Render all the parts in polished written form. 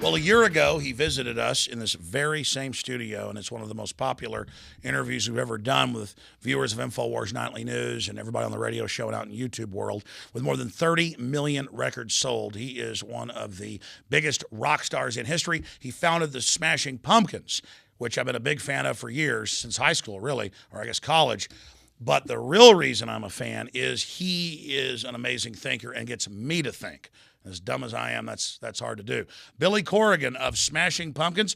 Well, a year ago, he visited us in this very same studio, and it's one of the most popular interviews we've ever done with viewers of InfoWars Nightly News and everybody on the radio show and out in YouTube world. With more than 30 million records sold, he is one of the biggest rock stars in history. He founded the Smashing Pumpkins, which I've been a big fan of for years, since high school, really, or I guess college. But the real reason I'm a fan is he is an amazing thinker and gets me to think. As dumb as I am, that's hard to do. Billy Corgan of Smashing Pumpkins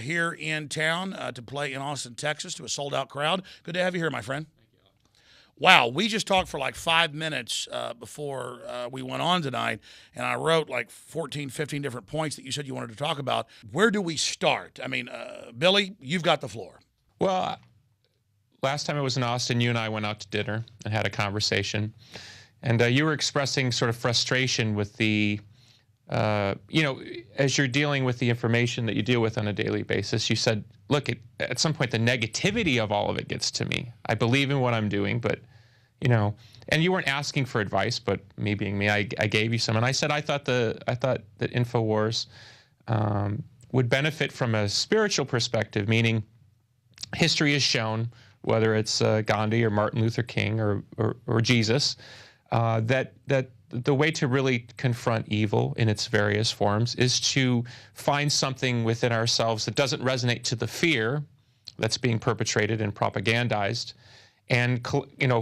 here in town to play in Austin, Texas to a sold-out crowd. Good to have you here, my friend. Thank you. Wow, we just talked for like 5 minutes before we went on tonight, and I wrote like 14, 15 different points that you said you wanted to talk about. Where do we start? I mean, Billy, you've got the floor. Well, last time I was in Austin, you and I went out to dinner and had a conversation. And you were expressing sort of frustration with the, as you're dealing with the information that you deal with on a daily basis, you said, look, at some point the negativity of all of it gets to me. I believe in what I'm doing, but, and you weren't asking for advice, but me being me, I gave you some. And I said I thought that InfoWars would benefit from a spiritual perspective, meaning history has shown, whether it's Gandhi or Martin Luther King or Jesus, that the way to really confront evil in its various forms is to find something within ourselves that doesn't resonate to the fear that's being perpetrated and propagandized, and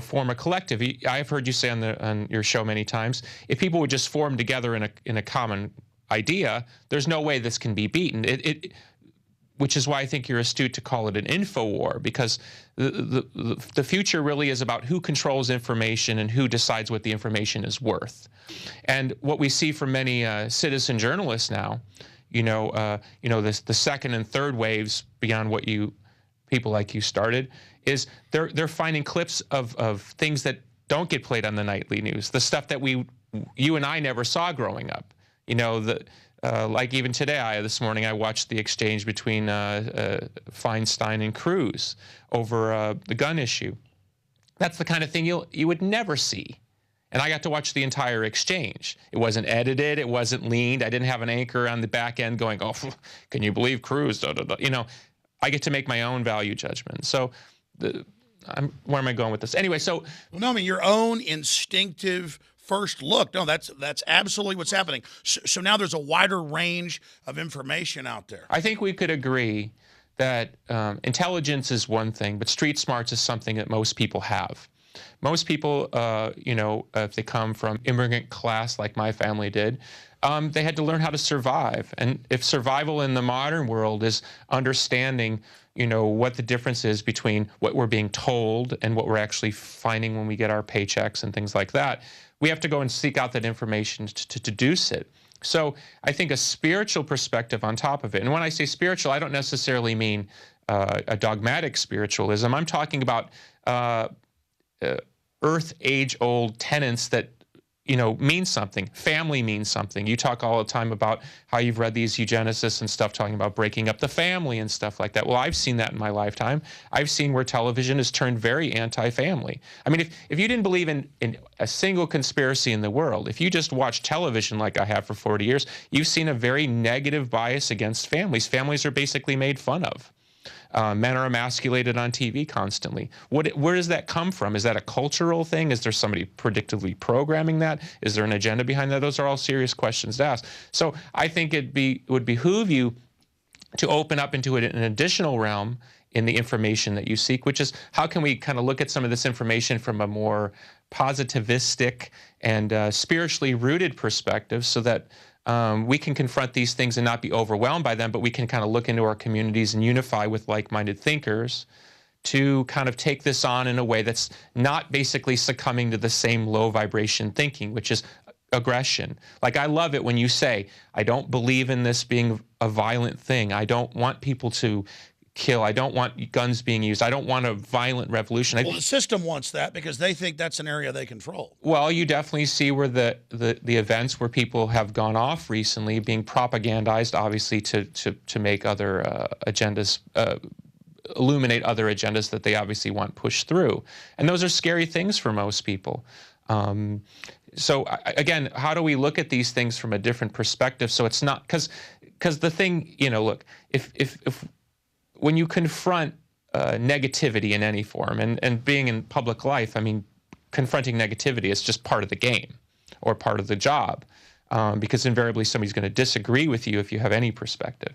form a collective. I've heard you say on your show many times, if people would just form together in a common idea, there's no way this can be beaten. Which is why I think you're astute to call it an info war, because the future really is about who controls information and who decides what the information is worth. And what we see from many citizen journalists now, the second and third waves beyond what people like you started, is they're finding clips of things that don't get played on the nightly news, the stuff that you and I never saw growing up. Like even today, this morning, I watched the exchange between Feinstein and Cruz over the gun issue. That's the kind of thing you would never see. And I got to watch the entire exchange. It wasn't edited. It wasn't leaned. I didn't have an anchor on the back end going, oh, can you believe Cruz? Da, da, da. I get to make my own value judgment. So where am I going with this? Anyway, so. Well, no, I mean, your own instinctive first look. No, that's absolutely what's happening. So now there's a wider range of information out there. I think we could agree that intelligence is one thing, but street smarts is something that most people have. Most people, if they come from immigrant class like my family did, they had to learn how to survive. And if survival in the modern world is understanding, what the difference is between what we're being told and what we're actually finding when we get our paychecks and things like that, we have to go and seek out that information to deduce it. So I think a spiritual perspective on top of it, and when I say spiritual, I don't necessarily mean a dogmatic spiritualism. I'm talking about earth age-old tenets that mean something. Family means something. You talk all the time about how you've read these eugenicists and stuff talking about breaking up the family and stuff like that. Well, I've seen that in my lifetime. I've seen where television has turned very anti-family. I mean, if you didn't believe in a single conspiracy in the world, if you just watch television like I have for 40 years, you've seen a very negative bias against families. Families are basically made fun of. Men are emasculated on TV constantly. Where does that come from? Is that a cultural thing? Is there somebody predictively programming that? Is there an agenda behind that? Those are all serious questions to ask. So I think it would behoove you to open up into an additional realm in the information that you seek, which is how can we kind of look at some of this information from a more positivistic and spiritually rooted perspective so that we can confront these things and not be overwhelmed by them, but we can kind of look into our communities and unify with like-minded thinkers to kind of take this on in a way that's not basically succumbing to the same low vibration thinking, which is aggression. Like, I love it when you say, I don't believe in this being a violent thing. I don't want people to kill. I don't want guns being used. I don't want a violent revolution. Well, the system wants that because they think that's an area they control. Well, you definitely see where the events where people have gone off recently being propagandized, obviously to make other agendas, illuminate other agendas that they obviously want pushed through. And those are scary things for most people. So again, how do we look at these things from a different perspective so it's not, because because the thing, look, if when you confront negativity in any form, and being in public life, I mean, confronting negativity is just part of the game or part of the job, because invariably somebody's going to disagree with you if you have any perspective.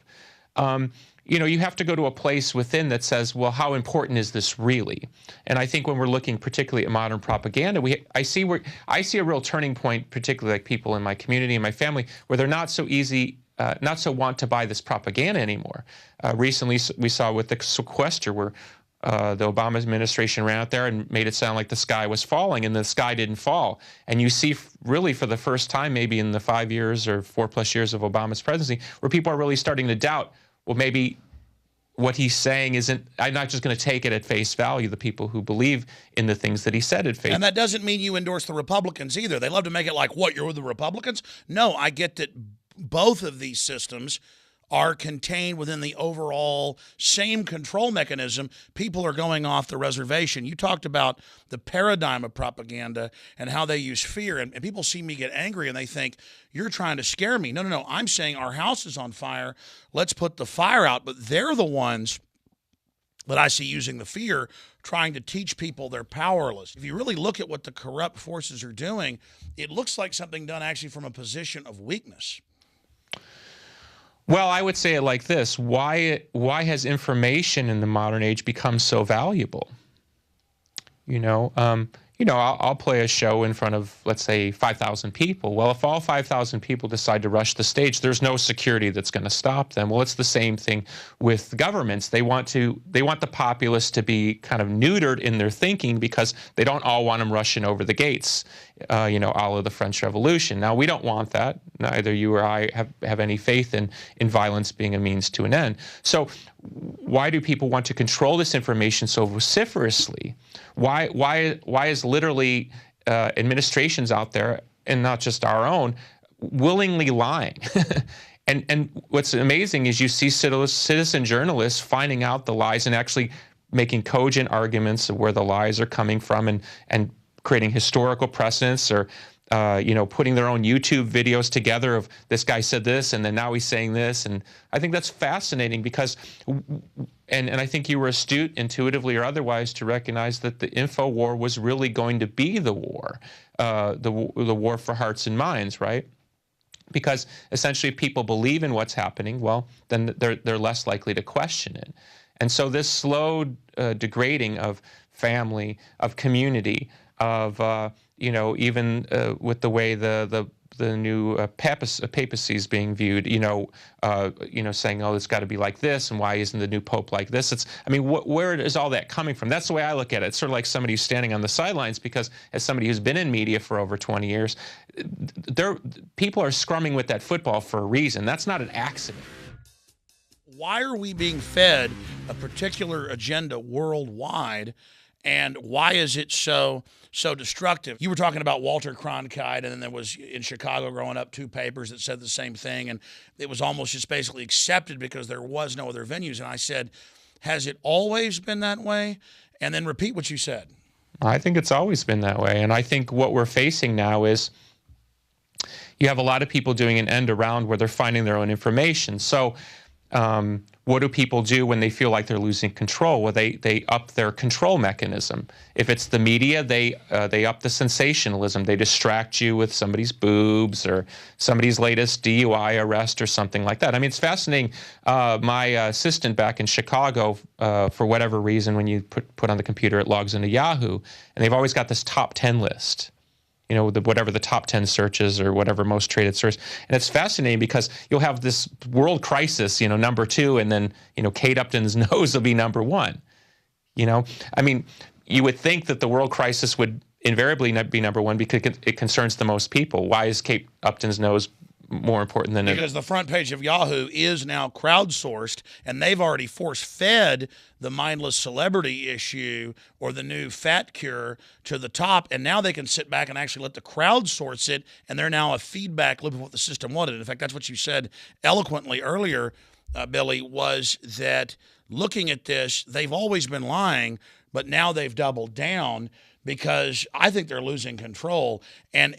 You have to go to a place within that says, well, how important is this really? And I think when we're looking particularly at modern propaganda, I see a real turning point, particularly like people in my community and my family, where they're not so want to buy this propaganda anymore. Recently, we saw with the sequester where the Obama administration ran out there and made it sound like the sky was falling, and the sky didn't fall. And you see really for the first time, maybe in the 5 years or 4+ years of Obama's presidency, where people are really starting to doubt, well, maybe what he's saying isn't, I'm not just going to take it at face value, the people who believe in the things that he said at face value. And that doesn't mean you endorse the Republicans either. They love to make it like, what, you're with the Republicans? No, I get that both of these systems are contained within the overall same control mechanism. People are going off the reservation. You talked about the paradigm of propaganda and how they use fear, and people see me get angry and they think, you're trying to scare me. No. I'm saying our house is on fire. Let's put the fire out. But they're the ones that I see using the fear, trying to teach people they're powerless. If you really look at what the corrupt forces are doing, it looks like something done actually from a position of weakness. Well, I would say it like this. Why has information in the modern age become so valuable? I'll play a show in front of, let's say, 5,000 people. Well, if all 5,000 people decide to rush the stage, there's no security that's going to stop them. Well, it's the same thing with governments. They want the populace to be kind of neutered in their thinking because they don't all want them rushing over the gates, a la the French Revolution. Now, we don't want that. Neither you or I have any faith in violence being a means to an end. So why do people want to control this information so vociferously? Why is literally administrations out there, and not just our own, willingly lying? and what's amazing is you see citizen journalists finding out the lies and actually making cogent arguments of where the lies are coming from, and creating historical precedents, or putting their own YouTube videos together of this guy said this and then now he's saying this. And I think that's fascinating because, and I think you were astute intuitively or otherwise to recognize that the info war was really going to be the war, the war for hearts and minds, right? Because essentially if people believe in what's happening, well, then they're less likely to question it. And so this slow degrading of family, of community, of even with the way the new papacy is being viewed, saying, oh, it's got to be like this, and why isn't the new pope like this? Where is all that coming from? That's the way I look at it. It's sort of like somebody who's standing on the sidelines, because as somebody who's been in media for over 20 years, people are scrumming with that football for a reason. That's not an accident. Why are we being fed a particular agenda worldwide? And why is it so destructive? You were talking about Walter Cronkite, and then there was, in Chicago growing up, 2 papers that said the same thing, and it was almost just basically accepted because there was no other venues. And I said, has it always been that way? And then repeat what you said. I think it's always been that way. And I think what we're facing now is you have a lot of people doing an end around where they're finding their own information. So what do people do when they feel like they're losing control? Well, they up their control mechanism. If it's the media, they up the sensationalism. They distract you with somebody's boobs or somebody's latest DUI arrest or something like that. I mean, it's fascinating. My assistant back in Chicago, for whatever reason, when you put on the computer, it logs into Yahoo, and they've always got this top 10 list. Whatever the top 10 searches or whatever most traded search. And it's fascinating because you'll have this world crisis, number 2, and then, Kate Upton's nose will be number 1. You would think that the world crisis would invariably be number 1 because it concerns the most people. Why is Kate Upton's nose more important than because the front page of Yahoo is now crowdsourced, and they've already force-fed the mindless celebrity issue or the new fat cure to the top, and now they can sit back and actually let the crowd source it, and they're now a feedback loop of what the system wanted. In fact, that's what you said eloquently earlier, Billy, was that looking at this, they've always been lying, but now they've doubled down because I think they're losing control. And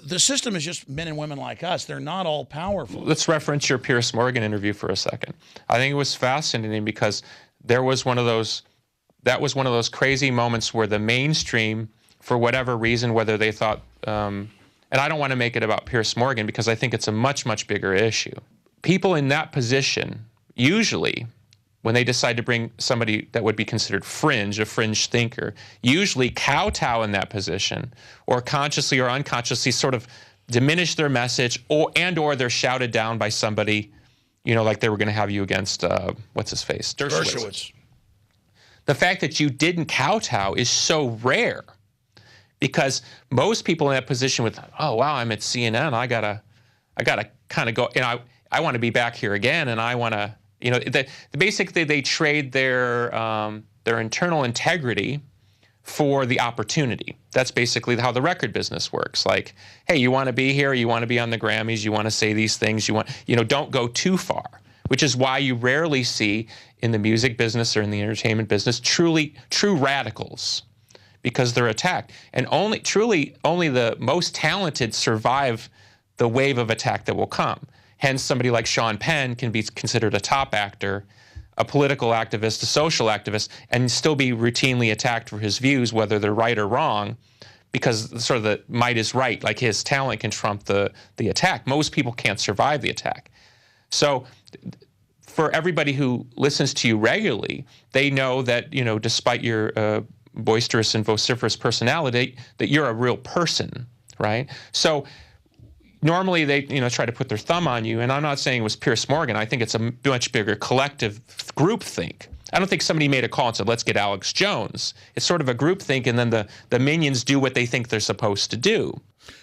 the system is just men and women like us. They're not all powerful. Let's reference your Piers Morgan interview for a second. I think it was fascinating because there was one of those, that was one of those crazy moments where the mainstream, for whatever reason, whether they thought, and I don't want to make it about Piers Morgan because I think it's a much, much bigger issue. People in that position, usually, when they decide to bring somebody that would be considered fringe, a fringe thinker, usually kowtow in that position, or consciously or unconsciously sort of diminish their message, or they're shouted down by somebody, you know, like they were going to have you against, what's his face? Dershowitz. The fact that you didn't kowtow is so rare because most people in that position would, oh, wow, I'm at CNN, I gotta kind of go, you know, I want to be back here again, and I want to, you know, basically they trade their internal integrity for the opportunity. That's basically how the record business works. Like, hey, you want to be here, you want to be on the Grammys, you want to say these things, you know, don't go too far. Which is why you rarely see in the music business or in the entertainment business true radicals, because they're attacked. And only the most talented survive the wave of attack that will come. Hence, somebody like Sean Penn can be considered a top actor, a political activist, a social activist, and still be routinely attacked for his views, whether they're right or wrong, because sort of the might is right, like his talent can trump the attack. Most people can't survive the attack. So for everybody who listens to you regularly, they know that, you know, despite your boisterous and vociferous personality, that you're a real person, right? So normally they, you know, try to put their thumb on you, and I'm not saying it was Piers Morgan. I think it's a much bigger collective group think. I don't think somebody made a call and said, let's get Alex Jones. It's sort of a group think, and then the minions do what they think they're supposed to do.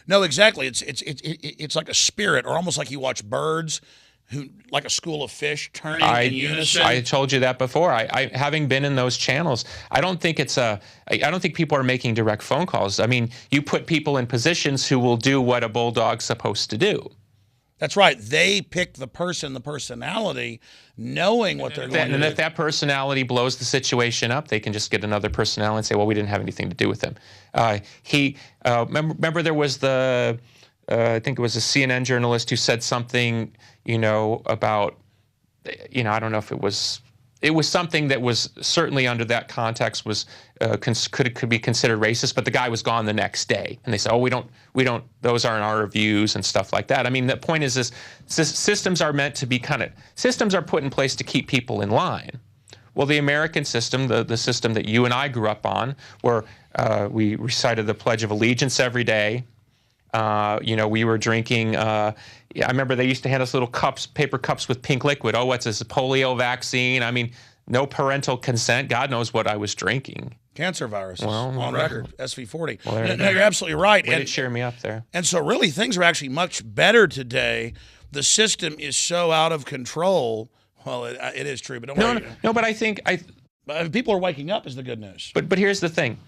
No, exactly. It's like a spirit, or almost like you watch birds, who, like a school of fish turning in unison. I told you that before. I having been in those channels, I don't think people are making direct phone calls. I mean, you put people in positions who will do what a bulldog's supposed to do. That's right. They pick the personality, knowing what they're going to do. And if that personality blows the situation up, they can just get another personality and say, well, we didn't have anything to do with him. Remember there was I think it was a CNN journalist who said something, you know, about, you know, I don't know if it was something that was certainly under that context was could be considered racist, but the guy was gone the next day, and they said, oh, we don't, those aren't our views and stuff like that. I mean, the point is this systems are meant to be systems are put in place to keep people in line. Well, the American system, the system that you and I grew up on, where we recited the Pledge of Allegiance every day. You know, we were drinking, I remember they used to hand us little cups, paper cups with pink liquid. Oh, what's this, a polio vaccine? I mean, no parental consent. God knows what I was drinking. Cancer viruses, well, on record, SV40. Well, no, you're absolutely right. Way to cheer me up there. And so really things are actually much better today. The system is so out of control. Well, it is true, but don't worry. No, but I think people are waking up is the good news. But here's the thing.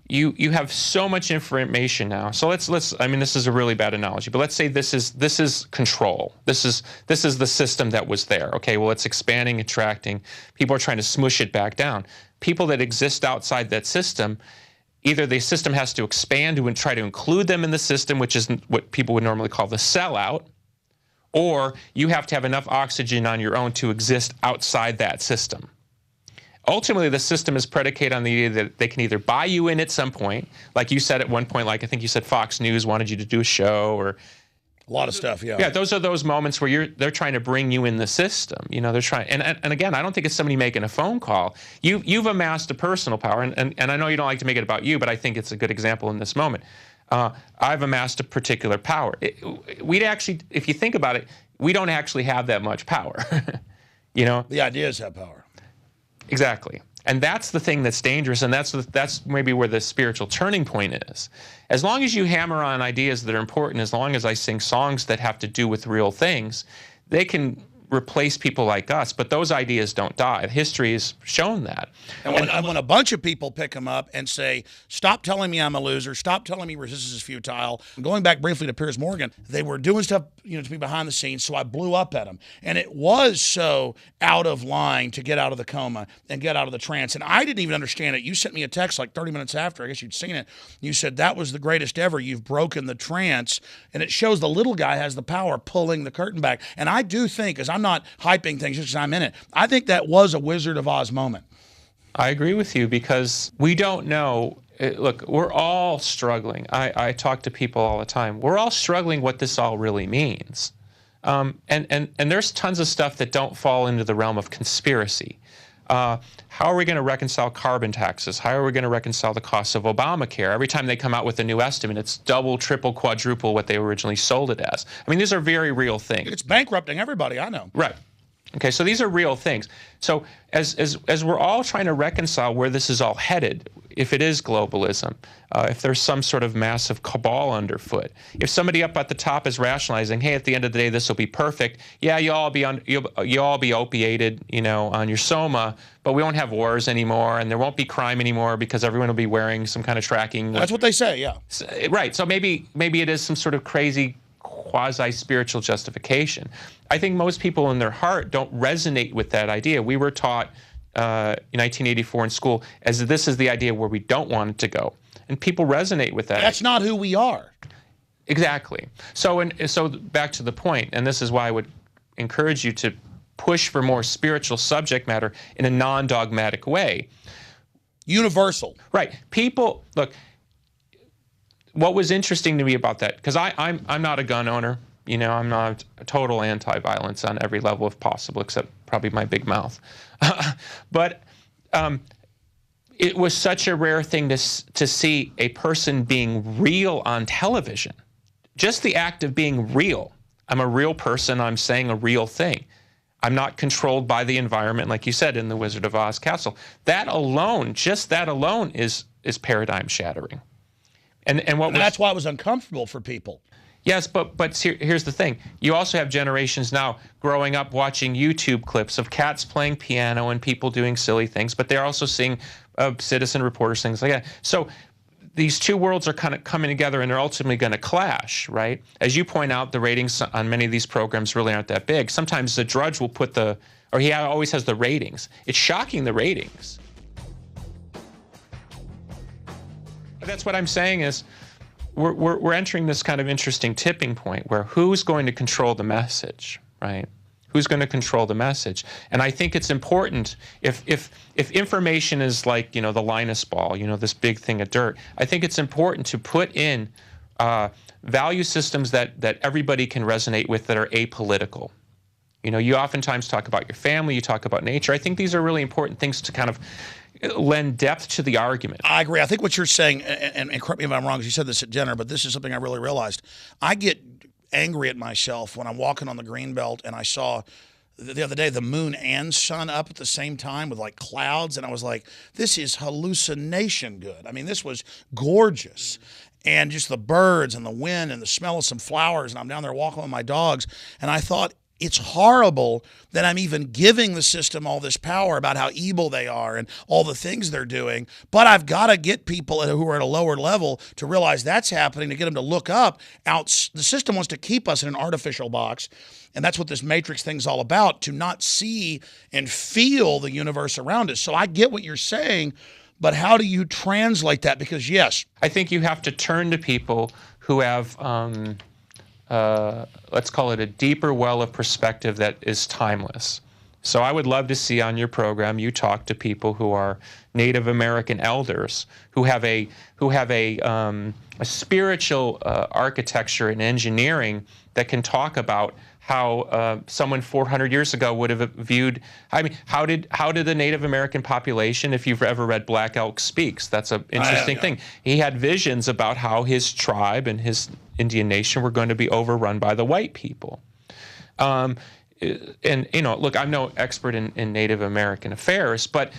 You have so much information now. So let's I mean, this is a really bad analogy, but let's say this is control. This is the system that was there. Okay, well, it's expanding, contracting. People are trying to smush it back down. People that exist outside that system, either the system has to expand and try to include them in the system, which is what people would normally call the sellout, or you have to have enough oxygen on your own to exist outside that system. Ultimately, the system is predicated on the idea that they can either buy you in at some point, like you said at one point, like I think you said Fox News wanted you to do a show, or a lot of stuff, yeah. Yeah, those are those moments where they're trying to bring you in the system. You know, they're trying, and again, I don't think it's somebody making a phone call. You've amassed a personal power, and I know you don't like to make it about you, but I think it's a good example in this moment. I've amassed a particular power. We'd actually, if you think about it, we don't actually have that much power. You know, the ideas have power. Exactly. And that's the thing that's dangerous, and that's maybe where the spiritual turning point is. As long as you hammer on ideas that are important, as long as I sing songs that have to do with real things, they can replace people like us, but those ideas don't die. History has shown that. And when a bunch of people pick them up and say, stop telling me I'm a loser, stop telling me resistance is futile. Going back briefly to Piers Morgan, they were doing stuff, to be behind the scenes, so I blew up at them. And it was so out of line to get out of the coma and get out of the trance. And I didn't even understand it. You sent me a text like 30 minutes after, I guess you'd seen it. You said, that was the greatest ever. You've broken the trance. And it shows the little guy has the power pulling the curtain back. And I do think, because I'm not hyping things just because I'm in it, I think that was a Wizard of Oz moment. I agree with you, because we don't know. Look, we're all struggling. I talk to people all the time. We're all struggling what this all really means. And there's tons of stuff that don't fall into the realm of conspiracy. How are we going to reconcile carbon taxes? How are we going to reconcile the cost of Obamacare? Every time they come out with a new estimate, it's double, triple, quadruple what they originally sold it as. I mean, these are very real things. It's bankrupting everybody, I know. Right. Okay, so these are real things. So as we're all trying to reconcile where this is all headed, if it is globalism, if there's some sort of massive cabal underfoot, if somebody up at the top is rationalizing, hey, at the end of the day, this will be perfect. Yeah, you'll all be opiated, on your soma, but we won't have wars anymore, and there won't be crime anymore because everyone will be wearing some kind of tracking. That's what they say, yeah. Right. So maybe it is some sort of crazy quasi-spiritual justification. I think most people in their heart don't resonate with that idea. We were taught in 1984 in school as this is the idea where we don't want it to go. And people resonate with that. That's not who we are. Exactly. So back to the point, and this is why I would encourage you to push for more spiritual subject matter in a non-dogmatic way. Universal. Right. People, look, what was interesting to me about that, because I'm not a gun owner, I'm not a total anti-violence on every level if possible, except probably my big mouth. But it was such a rare thing to see a person being real on television. Just the act of being real. I'm a real person, I'm saying a real thing. I'm not controlled by the environment, like you said, in the Wizard of Oz castle. That alone, just that alone is paradigm shattering. And that's why it was uncomfortable for people. Yes, but here's the thing. You also have generations now growing up watching YouTube clips of cats playing piano and people doing silly things, but they're also seeing citizen reporters, things like that. So these two worlds are kind of coming together, and they're ultimately going to clash, right? As you point out, the ratings on many of these programs really aren't that big. Sometimes the Drudge will put he always has the ratings. It's shocking, the ratings. That's what I'm saying is we're entering this kind of interesting tipping point where who's going to control the message, right? Who's going to control the message? And I think it's important if information is like, the Linus ball, this big thing of dirt, I think it's important to put in value systems that everybody can resonate with that are apolitical. You oftentimes talk about your family, you talk about nature. I think these are really important things to kind of lend depth to the argument. I agree. I think what you're saying, and correct me if I'm wrong, because you said this at dinner, but this is something I really realized. I get angry at myself when I'm walking on the Greenbelt and I saw the other day the moon and sun up at the same time with like clouds, and I was like, this is hallucination good. I mean, this was gorgeous. And just the birds and the wind and the smell of some flowers, and I'm down there walking with my dogs, and I thought, it's horrible that I'm even giving the system all this power about how evil they are and all the things they're doing. But I've got to get people who are at a lower level to realize that's happening, to get them to look up. The system wants to keep us in an artificial box. And that's what this matrix thing's all about, to not see and feel the universe around us. So I get what you're saying, but how do you translate that? Because yes, I think you have to turn to people who have let's call it a deeper well of perspective that is timeless. So I would love to see on your program you talk to people who are Native American elders who have a spiritual architecture and engineering that can talk about how someone 400 years ago would have viewed. I mean, how did the Native American population? If you've ever read Black Elk Speaks, that's an interesting thing. He had visions about how his tribe and his Indian nation were going to be overrun by the white people. And look, I'm no expert in Native American affairs, but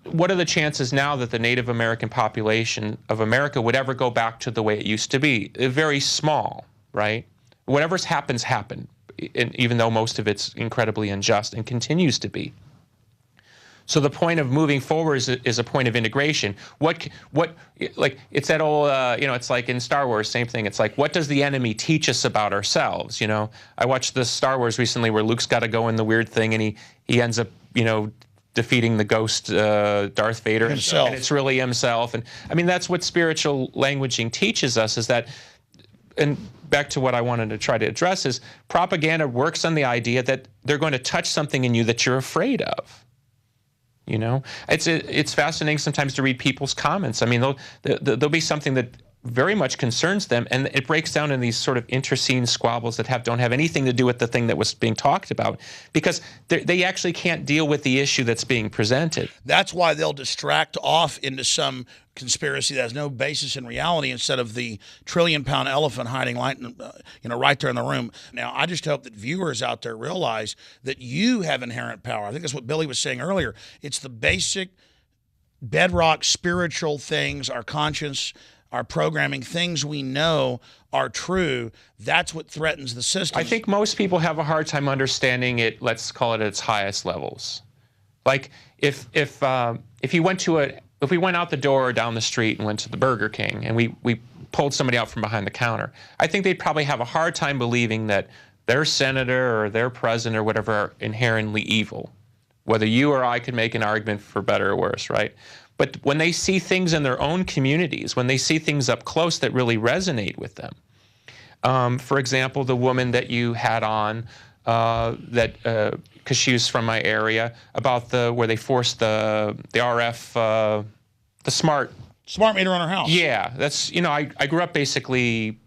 what are the chances now that the Native American population of America would ever go back to the way it used to be? Very small, right? Whatever's happened. and even though most of it's incredibly unjust and continues to be. So the point of moving forward is a point of integration. Like it's that old, it's like in Star Wars, same thing. It's like, what does the enemy teach us about ourselves? I watched this Star Wars recently where Luke's got to go in the weird thing, and he ends up, defeating the ghost Darth Vader himself. And it's really himself. And I mean, that's what spiritual languaging teaches us, is that, and back to what I wanted to try to address, is propaganda works on the idea that they're going to touch something in you that you're afraid of. It's fascinating sometimes to read people's comments. I mean, there'll be something that very much concerns them, and it breaks down in these sort of interscene squabbles that don't have anything to do with the thing that was being talked about, because they actually can't deal with the issue that's being presented. That's why they'll distract off into some conspiracy that has no basis in reality, instead of the trillion-pound elephant hiding right there in the room. Now, I just hope that viewers out there realize that you have inherent power. I think that's what Billy was saying earlier. It's the basic bedrock spiritual things, our conscience, our programming, things we know are true. That's what threatens the system. I think most people have a hard time understanding it, let's call it its highest levels. Like if you went to if we went out the door or down the street and went to the Burger King and we pulled somebody out from behind the counter, I think they'd probably have a hard time believing that their senator or their president or whatever are inherently evil. Whether you or I could make an argument for better or worse, right? But when they see things in their own communities, when they see things up close that really resonate with them. For example, the woman that you had on, because she was from my area, about where they forced the RF, the smart meter on her house. Yeah, that's, I grew up basically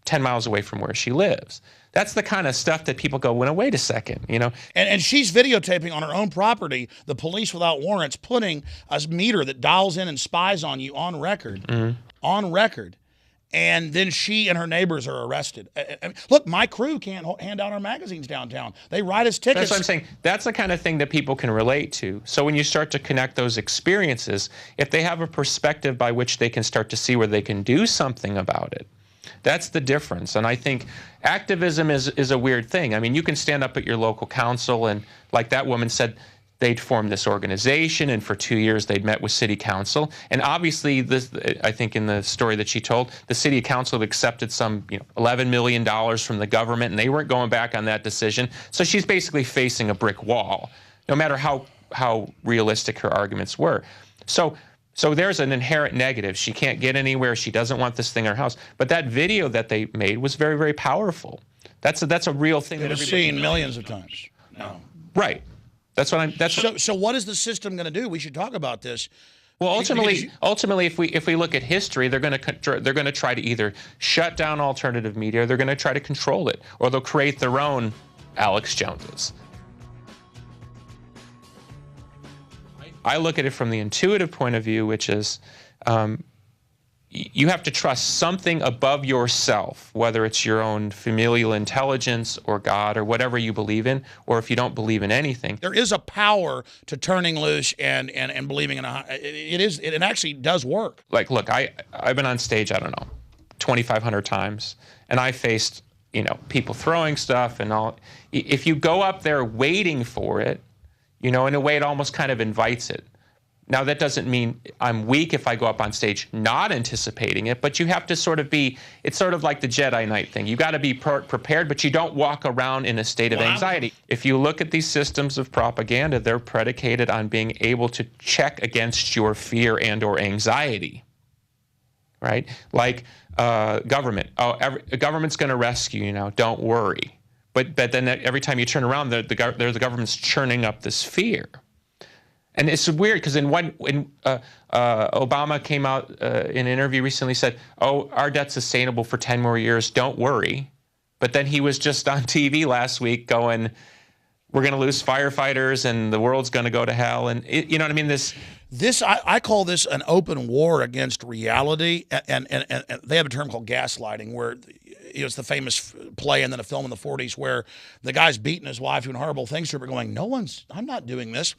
10 miles away from where she lives. That's the kind of stuff that people go, well, wait a second, And she's videotaping on her own property, the police without warrants putting a meter that dials in and spies on you on record. Mm-hmm. On record. And then she and her neighbors are arrested. Look, my crew can't hand out our magazines downtown. They write us tickets. That's what I'm saying. That's the kind of thing that people can relate to. So when you start to connect those experiences, if they have a perspective by which they can start to see where they can do something about it, that's the difference. And I think activism is a weird thing. I mean, you can stand up at your local council and, like that woman said, they'd formed this organization, and for 2 years they'd met with city council. And obviously, I think in the story that she told, the city council had accepted some $11 million from the government, and they weren't going back on that decision. So she's basically facing a brick wall, no matter how realistic her arguments were. So there's an inherent negative. She can't get anywhere. She doesn't want this thing in her house. But that video that they made was very, very powerful. That's a real thing that everybody's seen millions of times. No. Right. So what is the system going to do? We should talk about this. Well, ultimately, if we look at history, they're going to try to either shut down alternative media, or they're going to try to control it, or they'll create their own Alex Joneses. I look at it from the intuitive point of view, which is you have to trust something above yourself, whether it's your own familial intelligence or God or whatever you believe in, or if you don't believe in anything. There is a power to turning loose and believing in it actually does work. Like, look, I've been on stage, I don't know, 2,500 times, and I faced, people throwing stuff and all. If you go up there waiting for it, in a way it almost kind of invites it. Now, that doesn't mean I'm weak if I go up on stage not anticipating it, but you have to sort of it's sort of like the Jedi Knight thing. You got to be prepared, but you don't walk around in a state of anxiety. If you look at these systems of propaganda, they're predicated on being able to check against your fear and or anxiety, right? Like government. Oh, the government's going to rescue you, don't worry. But then every time you turn around, the government's churning up this fear. And it's weird because when Obama came out in an interview recently, said, "Oh, our debt's sustainable for 10 more years. Don't worry." But then he was just on TV last week going, "We're going to lose firefighters and the world's going to go to hell." And you know what I mean? I call this an open war against reality, and they have a term called gaslighting, where it's the famous play and then a film in the 40s where the guy's beating his wife, doing horrible things to her, but going, I'm not doing this.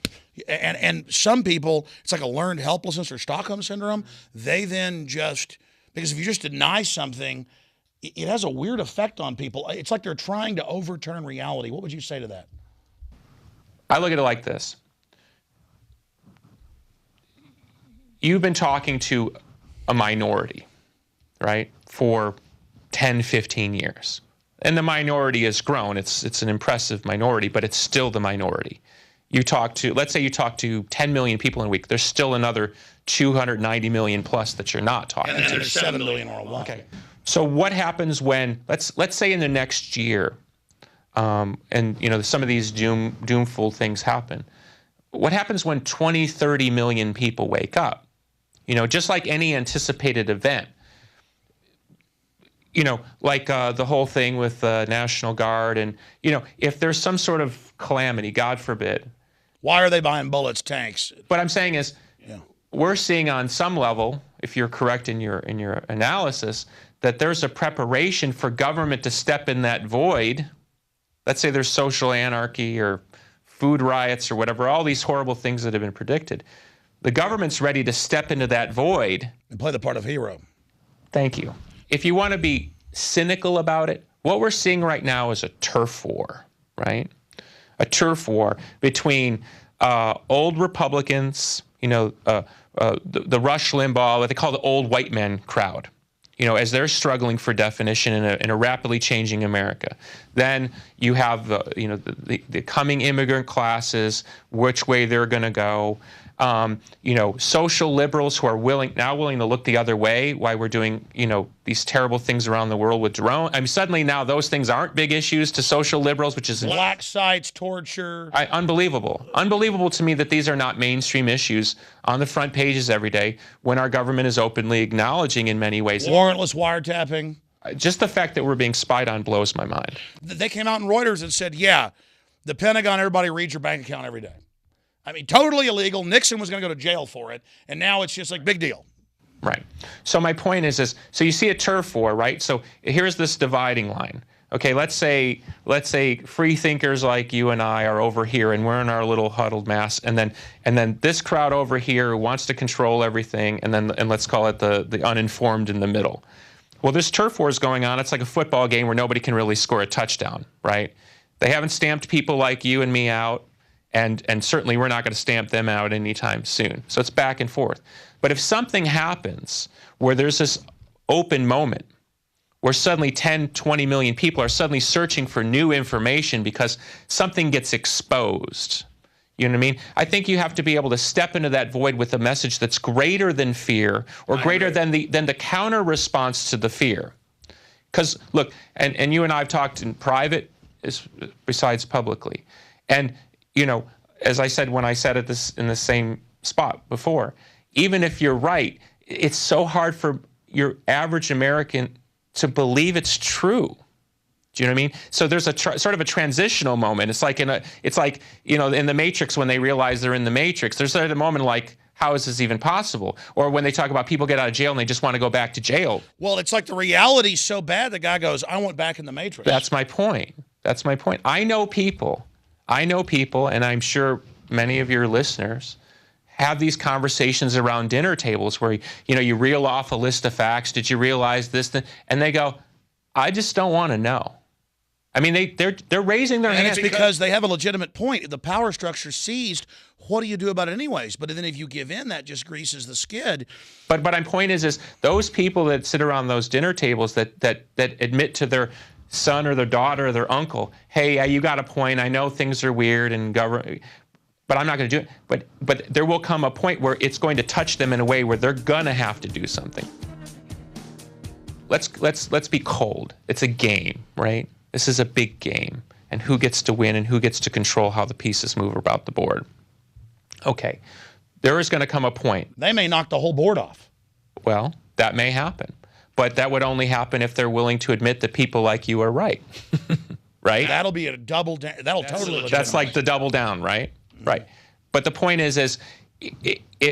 And some people, it's like a learned helplessness or Stockholm syndrome. They then because if you just deny something, it has a weird effect on people. It's like they're trying to overturn reality. What would you say to that? I look at it like this. You've been talking to a minority, right, for 10, 15 years. And the minority has grown. It's an impressive minority, but it's still the minority. You talk to, let's say you talk to 10 million people in a week. There's still another 290 million plus that you're not talking to. And there's 7 million worldwide. Okay. So what happens when, let's say in the next year, and you know, some of these doomful things happen. What happens when 20, 30 million people wake up? You know, just like any anticipated event. You know, like the whole thing with the National Guard, and you know, if there's some sort of calamity, God forbid. Why are they buying bullets, tanks? What I'm saying is, we're seeing on some level, if you're correct in your analysis, that there's a preparation for government to step in that void. Let's say there's social anarchy or food riots or whatever, all these horrible things that have been predicted. The government's ready to step into that void. And play the part of hero. Thank you. If you want to be cynical about it, what we're seeing right now is a turf war, right? A turf war between old Republicans, you know, the Rush Limbaugh, what they call the old white men crowd, you know, as they're struggling for definition in a rapidly changing America. Then you have the coming immigrant classes, which way they're going to go. You know, social liberals who are willing to look the other way while we're doing, you know, these terrible things around the world with drones. I mean, suddenly now those things aren't big issues to social liberals, which is black sites, torture. Unbelievable. Unbelievable to me that these are not mainstream issues on the front pages every day when our government is openly acknowledging in many ways. Warrantless wiretapping. Just the fact that we're being spied on blows my mind. They came out in Reuters and said, yeah, the Pentagon, everybody reads your bank account every day. I mean, totally illegal. Nixon was going to go to jail for it, and now it's just like big deal. Right. So my point is so you see a turf war, right? So here's this dividing line. Okay, let's say free thinkers like you and I are over here, and we're in our little huddled mass, and then this crowd over here who wants to control everything, and let's call it the uninformed in the middle. Well, this turf war is going on. It's like a football game where nobody can really score a touchdown, right? They haven't stamped people like you and me out. And certainly we're not going to stamp them out anytime soon. So it's back and forth. But if something happens where there's this open moment where suddenly 10, 20 million people are suddenly searching for new information because something gets exposed, you know what I mean? I think you have to be able to step into that void with a message that's greater than fear or greater than the counter response to the fear. Because look, and you and I have talked in private besides publicly. And you know, as I said when I said it in the same spot before, even if you're right, it's so hard for your average American to believe it's true. Do you know what I mean? So there's a sort of a transitional moment. It's like you know, in the Matrix when they realize they're in the Matrix. There's a moment like, how is this even possible? Or when they talk about people get out of jail and they just want to go back to jail. Well, it's like the reality's so bad the guy goes, I want back in the Matrix. That's my point. That's my point. I know people, and I'm sure many of your listeners have these conversations around dinner tables where, you know, you reel off a list of facts. Did you realize this? And they go, I just don't want to know. I mean, they're raising their hands. And it's because they have a legitimate point. The power structure seized. What do you do about it anyways? But then if you give in, that just greases the skid. But my point is those people that sit around those dinner tables that admit to their son or their daughter or their uncle, hey, you got a point. I know things are weird and government, but I'm not going to do it. But there will come a point where it's going to touch them in a way where they're going to have to do something. Let's be cold. It's a game, right? This is a big game, and who gets to win and who gets to control how the pieces move about the board. Okay, there is going to come a point. They may knock the whole board off. Well, that may happen. But that would only happen if they're willing to admit that people like you are right. Right? That'll be a double down. That'll totally. That's like the double down, right? Mm-hmm. Right. But the point is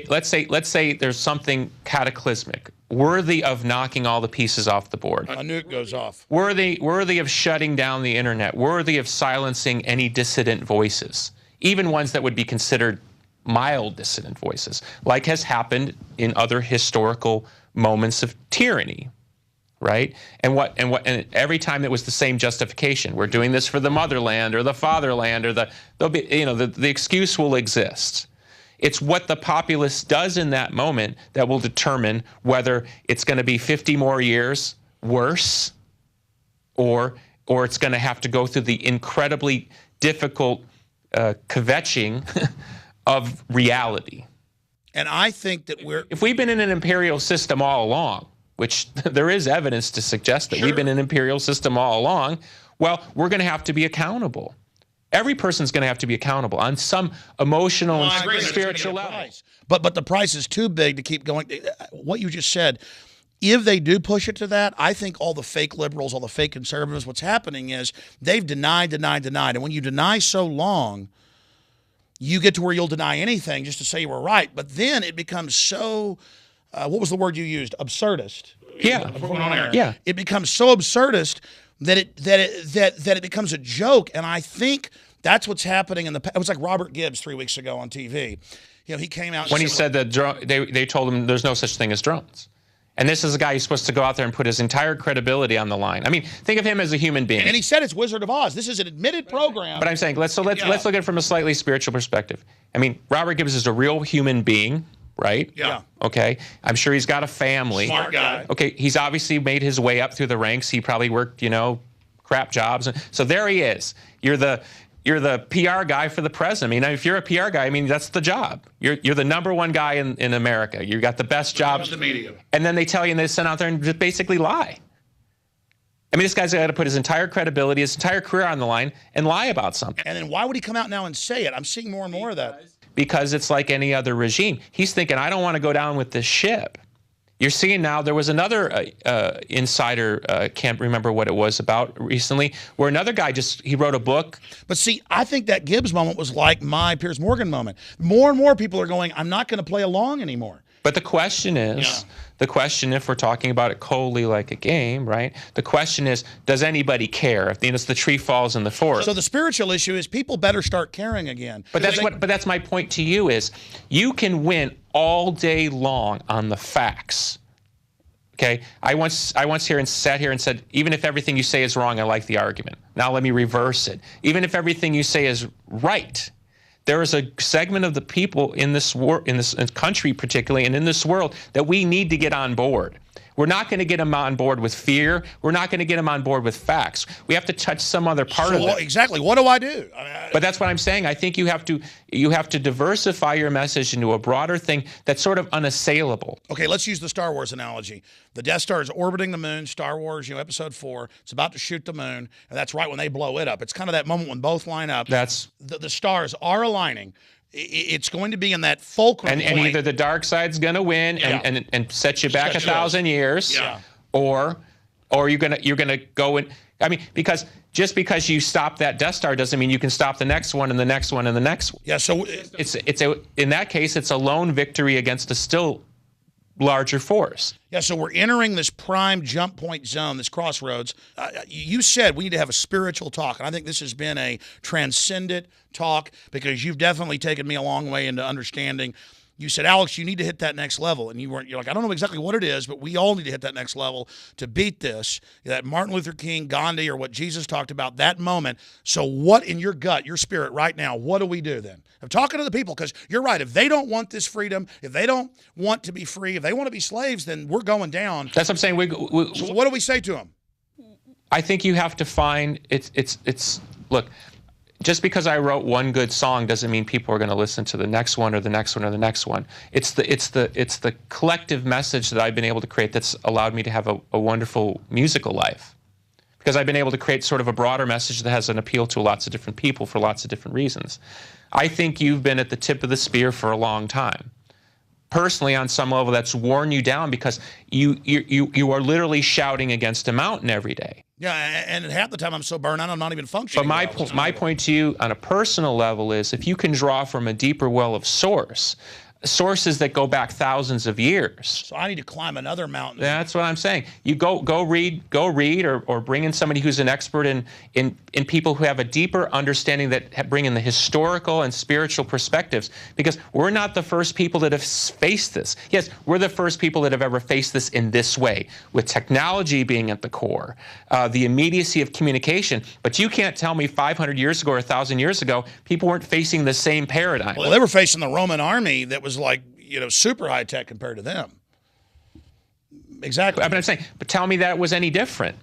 let's say there's something cataclysmic, worthy of knocking all the pieces off the board. A nuke goes off. Worthy of shutting down the internet. Worthy of silencing any dissident voices, even ones that would be considered mild dissident voices, like has happened in other historical moments of tyranny. right? And every time it was the same justification. We're doing this for the motherland or the fatherland, or the excuse will exist. It's what the populace does in that moment that will determine whether it's going to be 50 more years worse, or it's going to have to go through the incredibly difficult kvetching of reality. And I think that if we've been in an imperial system all along, which there is evidence to suggest that we've been in an imperial system all along, well, we're going to have to be accountable. Every person's going to have to be accountable on some emotional and spiritual level. But the price is too big to keep going. What you just said, if they do push it to that, I think all the fake liberals, all the fake conservatives, what's happening is they've denied. And when you deny so long, you get to where you'll deny anything just to say you were right. But then it becomes so, what was the word you used? Absurdist. Yeah. Yeah. It becomes so absurdist that it becomes a joke. And I think that's what's happening it was like Robert Gibbs 3 weeks ago on TV. He came out when he said that they told him there's no such thing as drones. And this is a guy who's supposed to go out there and put his entire credibility on the line. I mean, think of him as a human being. And he said it's Wizard of Oz. This is an admitted program. But I'm saying let's look at it from a slightly spiritual perspective. I mean, Robert Gibbs is a real human being, right? Yeah. Okay. I'm sure he's got a family. Smart guy. Okay. He's obviously made his way up through the ranks. He probably worked, crap jobs. So there he is. You're the PR guy for the president. I mean, if you're a PR guy, that's the job. You're the #1 guy in America. You got the best jobs. The media. And then they tell you, and they send out there and just basically lie. I mean, this guy's got to put his entire credibility, his entire career on the line and lie about something. And then why would he come out now and say it? I'm seeing more and more of that. Because it's like any other regime. He's thinking, I don't want to go down with this ship. You're seeing now, there was another insider, can't remember what it was about recently, where another guy he wrote a book. But see, I think that Gibbs moment was like my Piers Morgan moment. More and more people are going, I'm not going to play along anymore. But the question is, if we're talking about it coldly like a game, right? The question is, does anybody care? If the tree falls in the forest. So the spiritual issue is people better start caring again. But that's my point to you is, you can win all day long on the facts. Okay, I once sat here and said, even if everything you say is wrong, I like the argument. Now let me reverse it. Even if everything you say is right, there is a segment of the people in this country particularly, and in this world, that we need to get on board. We're not going to get them on board with fear. We're not going to get them on board with facts. We have to touch some other part of it. Exactly. What do I do? But that's what I'm saying. I think you have to diversify your message into a broader thing that's sort of unassailable. Okay, let's use the Star Wars analogy. The Death Star is orbiting the moon. Star Wars, Episode 4. It's about to shoot the moon, and that's right when they blow it up. It's kind of that moment when both line up. The stars are aligning. It's going to be in that fulcrum point. And either the dark side's going to win and set you back 1,000 years, or you're gonna go and because just because you stop that Death Star doesn't mean you can stop the next one and the next one and the next one. Yeah. So in that case, it's a lone victory against a still larger force. Yeah, so we're entering this prime jump point zone, this crossroads. You said we need to have a spiritual talk, and I think this has been a transcendent talk because you've definitely taken me a long way into understanding. You said, Alex, you need to hit that next level, and you're like, I don't know exactly what it is, but we all need to hit that next level to beat this. That Martin Luther King, Gandhi, or what Jesus talked about, that moment. So what in your gut, your spirit right now, what do we do then? I'm talking to the people because you're right. If they don't want this freedom, if they don't want to be free, if they want to be slaves, then we're going down. That's what I'm saying. So what do we say to them? I think you have to find look. Just because I wrote one good song doesn't mean people are going to listen to the next one or the next one or the next one. It's the collective message that I've been able to create that's allowed me to have a wonderful musical life. Because I've been able to create sort of a broader message that has an appeal to lots of different people for lots of different reasons. I think you've been at the tip of the spear for a long time. Personally, on some level, that's worn you down because you are literally shouting against a mountain every day. Yeah, and half the time I'm so burned out, I'm not even functioning. But my point to you on a personal level is if you can draw from a deeper well of source, sources that go back thousands of years. So I need to climb another mountain. That's what I'm saying. You go read, or bring in somebody who's an expert in people who have a deeper understanding, that bring in the historical and spiritual perspectives, because we're not the first people that have faced this. Yes, we're the first people that have ever faced this in this way, with technology being at the core, the immediacy of communication. But you can't tell me 500 years ago or 1,000 years ago, people weren't facing the same paradigm. Well, they were facing the Roman army that was like, super high tech compared to them. Exactly. But I'm saying, but tell me that it was any different.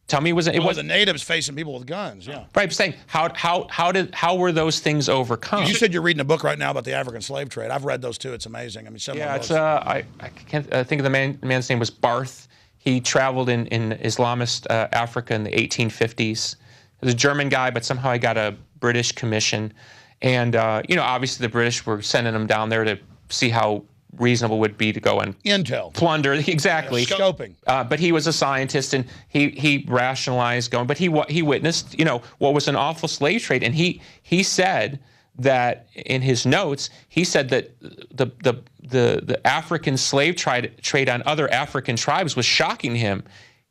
Tell me it was the natives facing people with guns. Yeah. Right. I'm saying, how were those things overcome? You said you're reading a book right now about the African slave trade. I've read those too. It's amazing. I mean, it's I can't think of the man's name was Barth. He traveled in Islamist Africa in the 1850s. He was a German guy, but somehow he got a British commission. And, obviously the British were sending him down there to see how reasonable it would be to go and intel, plunder. Exactly. Scoping. But he was a scientist, and he rationalized going. But he witnessed, what was an awful slave trade. And he said that in his notes, he said that the African slave trade on other African tribes was shocking him.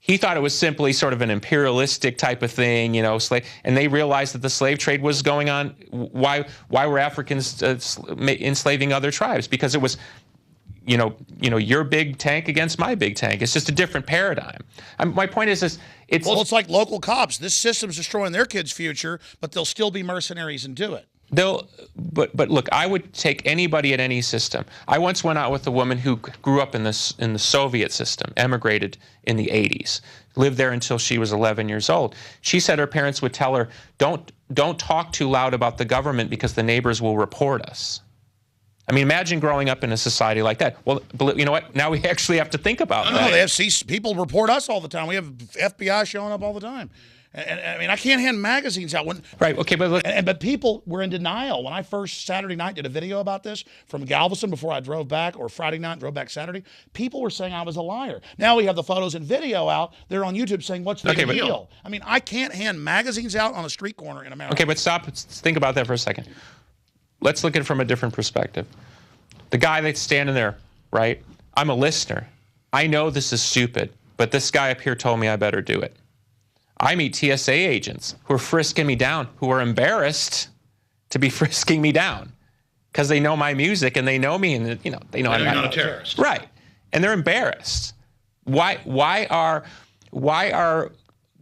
He thought it was simply sort of an imperialistic type of thing, and they realized that the slave trade was going on. Why were Africans enslaving other tribes? Because it was, your big tank against my big tank. It's just a different paradigm. My point is it's like local cops. This system's destroying their kids' future, but they'll still be mercenaries and do it. But look, I would take anybody at any system. I once went out with a woman who grew up in the Soviet system, emigrated in the 80s, lived there until she was 11 years old. She said her parents would tell her, don't talk too loud about the government because the neighbors will report us. I mean, imagine growing up in a society like that. Well, you know what? Now we actually have to think about that. No, they have people report us all the time. We have FBI showing up all the time. And I mean, I can't hand magazines out right. Okay, but look, but people were in denial when I first Saturday night did a video about this from Galveston before I drove back, or Friday night drove back Saturday. People were saying I was a liar. Now we have the photos and video out. They're on YouTube saying, "What's the deal?" I mean, I can't hand magazines out on a street corner in America. Okay, but stop. Think about that for a second. Let's look at it from a different perspective. The guy that's standing there, right? I'm a listener. I know this is stupid, but this guy up here told me I better do it. I meet TSA agents who are frisking me down, who are embarrassed to be frisking me down because they know my music and they know me, and they know I'm not a terrorist. Right, and they're embarrassed. Why are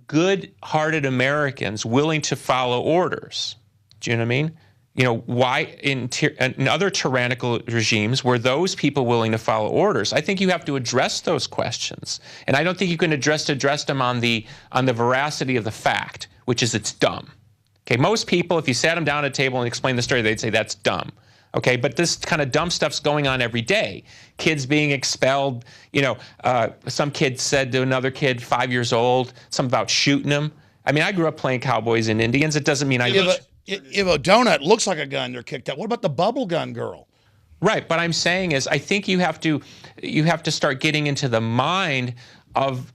good-hearted Americans willing to follow orders? Do you know what I mean? Why in other tyrannical regimes were those people willing to follow orders? I think you have to address those questions, and I don't think you can address them on the veracity of the fact, which is it's dumb. Okay, most people, if you sat them down at a table and explained the story, they'd say that's dumb. Okay, but this kind of dumb stuff's going on every day. Kids being expelled. Some kid said to another kid, 5 years old, something about shooting him. I mean, I grew up playing cowboys and Indians. It doesn't mean if a donut looks like a gun, they're kicked out. What about the bubble gun girl? Right, but I'm saying is I think you have to start getting into the mind of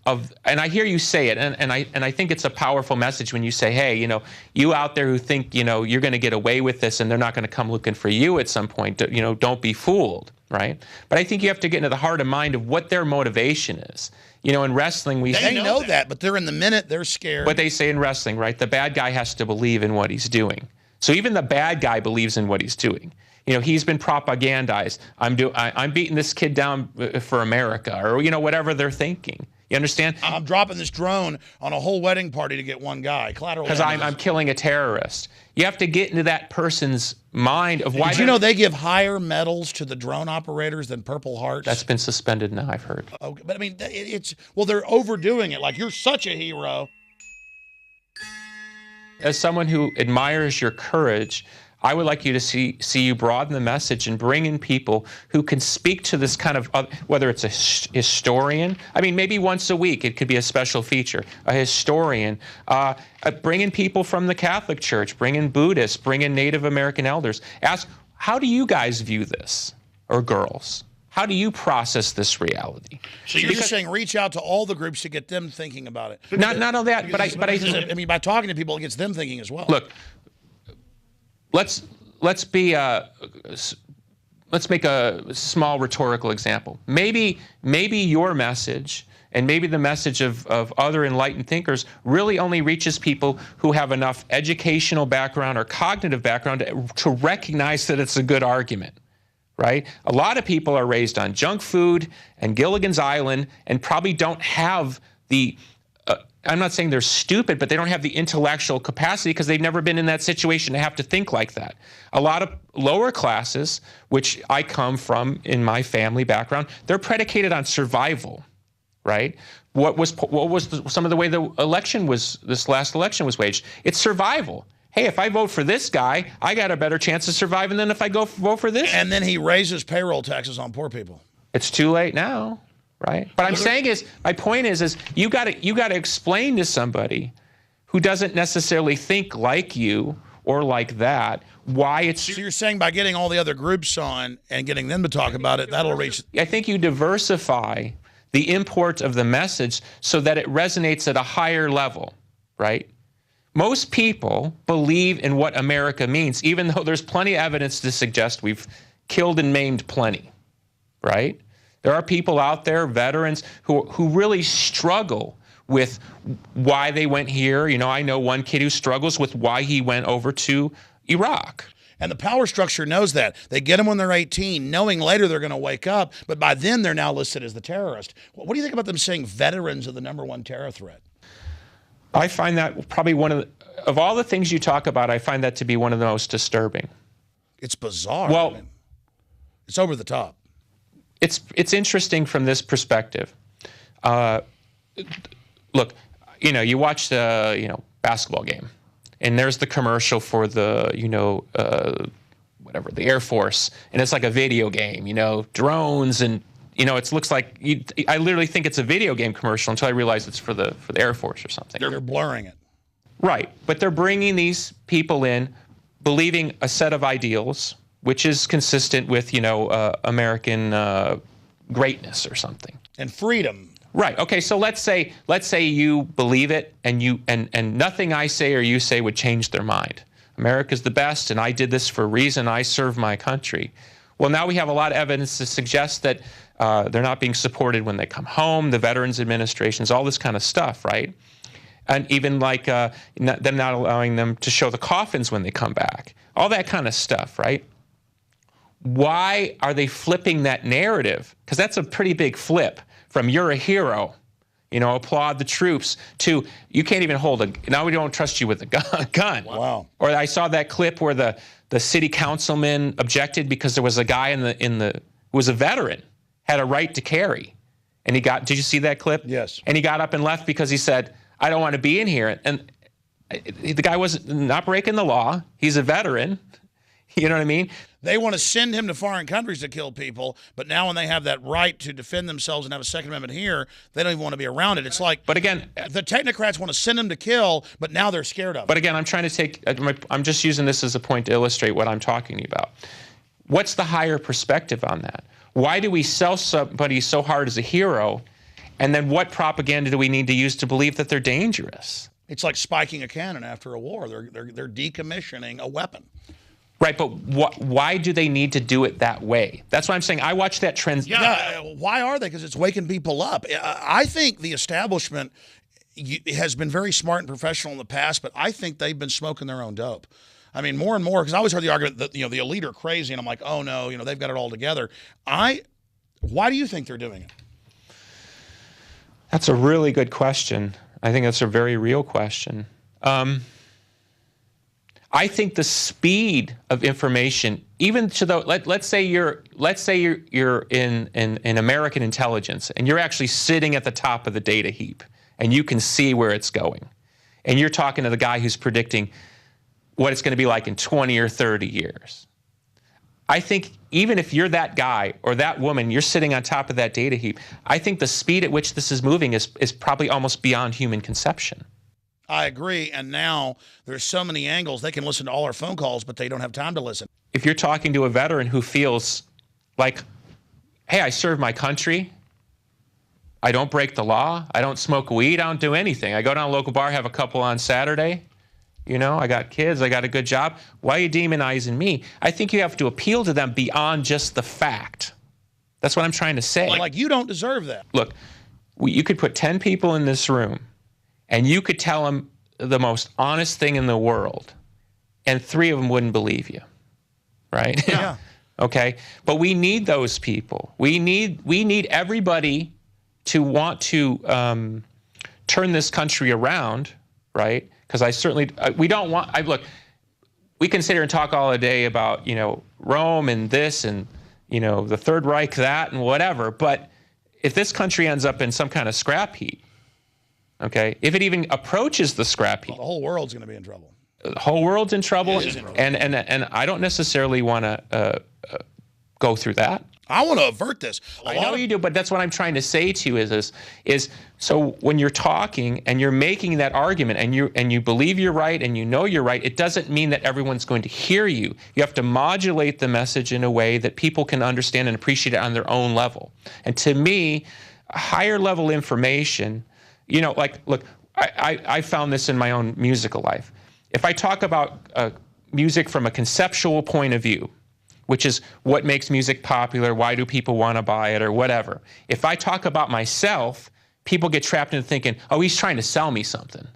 and I hear you say it, and I think it's a powerful message when you say, hey, you out there who think you're going to get away with this and they're not going to come looking for you at some point. Don't be fooled, right? But I think you have to get into the heart and mind of what their motivation is. In wrestling, they know that, but they're in the minute, they're scared. What they say in wrestling, right? The bad guy has to believe in what he's doing. So even the bad guy believes in what he's doing. He's been propagandized. I'm beating this kid down for America, or whatever they're thinking. You understand? I'm dropping this drone on a whole wedding party to get one guy. Collateral because I'm killing a terrorist. You have to get into that person's mind of why. Did you know they give higher medals to the drone operators than Purple Hearts? That's been suspended now, I've heard. Okay, but I mean, they're overdoing it. Like, you're such a hero. As someone who admires your courage, I would like you to see you broaden the message and bring in people who can speak to this kind of, whether it's a historian, I mean, maybe once a week, it could be a special feature, a historian, bring in people from the Catholic Church, bring in Buddhists, bring in Native American elders. Ask, how do you guys view this, or girls? How do you process this reality? So you're saying reach out to all the groups to get them thinking about it. Not all that, but I mean, by talking to people, it gets them thinking as well. Look, let's be let's make a small rhetorical example. Maybe your message and maybe the message of other enlightened thinkers really only reaches people who have enough educational background or cognitive background to recognize that it's a good argument, right? A lot of people are raised on junk food and Gilligan's Island and probably don't have the, I'm not saying they're stupid, but they don't have the intellectual capacity because they've never been in that situation to have to think like that. A lot of lower classes, which I come from in my family background, they're predicated on survival. Right? What was some of the way the election was, this last election was waged? It's survival. Hey, if I vote for this guy, I got a better chance of surviving than if I vote for this. And then he raises payroll taxes on poor people. It's too late now, right? But I'm saying is, my point is you got to explain to somebody who doesn't necessarily think like you or like that why it's. So you're saying by getting all the other groups on and getting them to talk about it, that'll reach. I think you diversify the import of the message so that it resonates at a higher level, right? Most people believe in what America means, even though there's plenty of evidence to suggest we've killed and maimed plenty, right? There are people out there, veterans, who really struggle with why they went here. You know, I know one kid who struggles with why he went over to Iraq. And the power structure knows that. They get them when they're 18, knowing later they're going to wake up, but by then they're now listed as the terrorist. What do you think about them saying veterans are the #1 terror threat? I find that probably one of all the things you talk about, I find that to be one of the most disturbing. It's bizarre. Well, I mean, it's over the top. It's interesting from this perspective. Look, you know, you watch the basketball game. And there's the commercial for the, whatever, the Air Force. And it's like a video game, drones. And, it looks like, I literally think it's a video game commercial until I realize it's for the Air Force or something. They're blurring it. Right. But they're bringing these people in, believing a set of ideals, which is consistent with, American greatness or something. And freedom. Right. Okay. So let's say you believe it, and nothing I say or you say would change their mind. America's the best, and I did this for a reason. I serve my country. Well, now we have a lot of evidence to suggest that they're not being supported when they come home. The Veterans Administrations, all this kind of stuff, right? And even like them not allowing them to show the coffins when they come back. All that kind of stuff, right? Why are they flipping that narrative? Because that's a pretty big flip. From you're a hero, applaud the troops, to you can't even now we don't trust you with a gun. Wow. Or I saw that clip where the city councilman objected because there was a guy who was a veteran, had a right to carry. And did you see that clip? Yes. And he got up and left because he said, I don't want to be in here. And the guy was not breaking the law. He's a veteran. You know what I mean? They want to send him to foreign countries to kill people, but now when they have that right to defend themselves and have a Second Amendment here, they don't even want to be around it. It's like, but again, the technocrats want to send him to kill, but now they're scared of it. But again, I'm just using this as a point to illustrate what I'm talking about. What's the higher perspective on that? Why do we sell somebody so hard as a hero, and then what propaganda do we need to use to believe that they're dangerous? It's like spiking a cannon after a war. They're decommissioning a weapon. Right, but why do they need to do it that way? That's why I'm saying I watch that trend. Yeah, why are they? Because it's waking people up. I think the establishment has been very smart and professional in the past, but I think they've been smoking their own dope. I mean, more and more, because I always heard the argument that the elite are crazy, and I'm like, oh no, they've got it all together. Why do you think they're doing it? That's a really good question. I think that's a very real question. I think the speed of information, even to the let's say you're in American intelligence and you're actually sitting at the top of the data heap and you can see where it's going, and you're talking to the guy who's predicting what it's going to be like in 20 or 30 years. I think even if you're that guy or that woman, you're sitting on top of that data heap. I think the speed at which this is moving is probably almost beyond human conception. I agree, and now there's so many angles. They can listen to all our phone calls, but they don't have time to listen. If you're talking to a veteran who feels like, hey, I serve my country, I don't break the law, I don't smoke weed, I don't do anything. I go down to a local bar, have a couple on Saturday, You know, I got kids, I got a good job. Why are you demonizing me? I think you have to appeal to them beyond just the fact. That's what I'm trying to say. Like you don't deserve that. Look, you could put 10 people in this room, and you could tell them the most honest thing in the world, and 3 of them wouldn't believe you, right? Yeah. Okay? But we need those people. We need everybody to want to turn this country around, right? Because we don't want, look, we can sit here and talk all day about, you know, Rome and this and, you know, the Third Reich, that and whatever. But if this country ends up in some kind of scrap heap, okay, if it even approaches the scrap heap, the whole world's going to be in trouble. The whole world's in trouble. It is in trouble. And I don't necessarily want to go through that. I want to avert this. I know you do, but that's what I'm trying to say to you is so when you're talking and you're making that argument and you believe you're right and you know you're right, it doesn't mean that everyone's going to hear you. You have to modulate the message in a way that people can understand and appreciate it on their own level. And to me, higher level information, you know, like, look, I found this in my own musical life. If I talk about music from a conceptual point of view, which is what makes music popular, why do people want to buy it, or whatever. If I talk about myself, people get trapped into thinking, oh, he's trying to sell me something,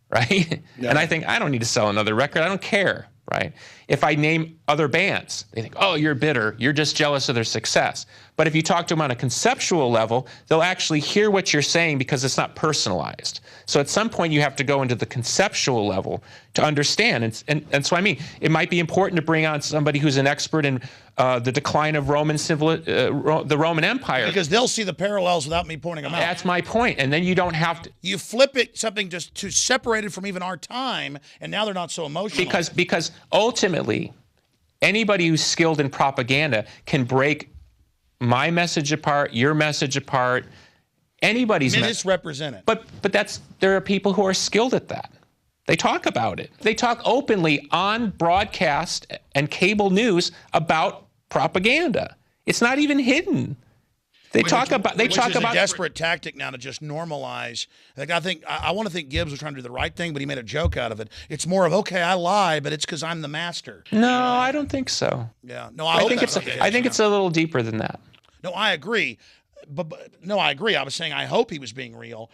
right? Yeah. And I think, I don't need to sell another record, I don't care, right? If I name other bands, they think, oh, you're bitter, you're just jealous of their success. But if you talk to them on a conceptual level, they'll actually hear what you're saying because it's not personalized. So at some point you have to go into the conceptual level to understand. And so I mean, it might be important to bring on somebody who's an expert in the decline of the Roman Empire. Because they'll see the parallels without me pointing them out. That's my point. And then you don't have to. You flip it, something just too separated from even our time, and now they're not so emotional. Because ultimately, anybody who's skilled in propaganda can break my message apart, your message apart, anybody's message. Misrepresented. But there are people who are skilled at that. They talk about it. They talk openly on broadcast and cable news about propaganda. It's not even hidden. They talk about a desperate tactic now to just normalize. Like I want to think Gibbs was trying to do the right thing, but he made a joke out of it. It's more of, okay, I lie, but it's because I'm the master. No, I don't think so. Yeah, no, I think it's a little deeper than that. No, I agree. But no, I agree. I was saying I hope he was being real,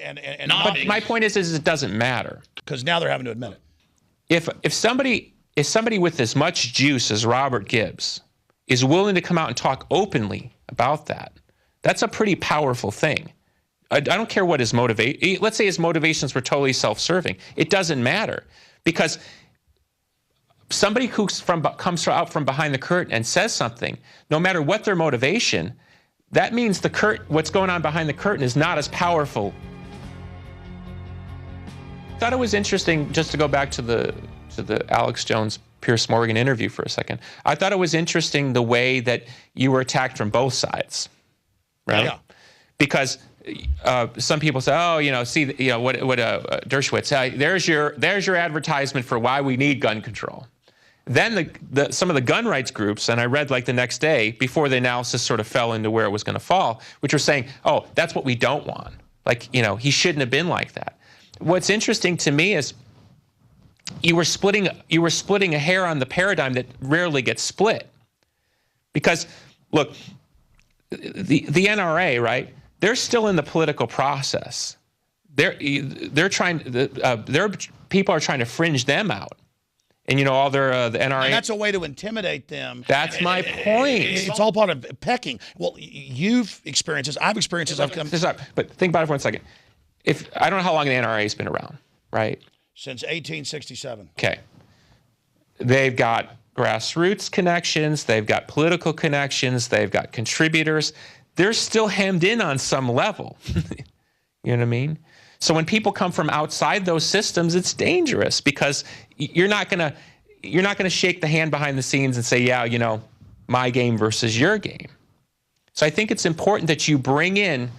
and not. But my point is it doesn't matter because now they're having to admit it. If somebody with as much juice as Robert Gibbs is willing to come out and talk openly about that, that's a pretty powerful thing. I don't care what his motivation. Let's say his motivations were totally self-serving. It doesn't matter because somebody who comes out from behind the curtain and says something, no matter what their motivation, that means what's going on behind the curtain is not as powerful. I thought it was interesting, just to go back to the Alex Jones Pierce Morgan interview for a second. I thought it was interesting the way that you were attacked from both sides, right? Yeah. Because some people say, oh, you know, see, you know what Dershowitz, there's your advertisement for why we need gun control. Then some of the gun rights groups, and I read like the next day before the analysis sort of fell into where it was going to fall, which were saying, oh, that's what we don't want. Like, you know, he shouldn't have been like that. What's interesting to me is you were splitting a hair on the paradigm that rarely gets split. People are trying to fringe them out. And, you know, all their, the NRA. And that's a way to intimidate them. That's my point. It's all part of pecking. Well, you've experienced this. I've experienced this. But think about it for 1 second. I don't know how long the NRA has been around, right? Since 1867. Okay. They've got grassroots connections. They've got political connections. They've got contributors. They're still hemmed in on some level. You know what I mean? So when people come from outside those systems, it's dangerous because you're not gonna shake the hand behind the scenes and say, yeah, you know, my game versus your game. So I think it's important that you bring in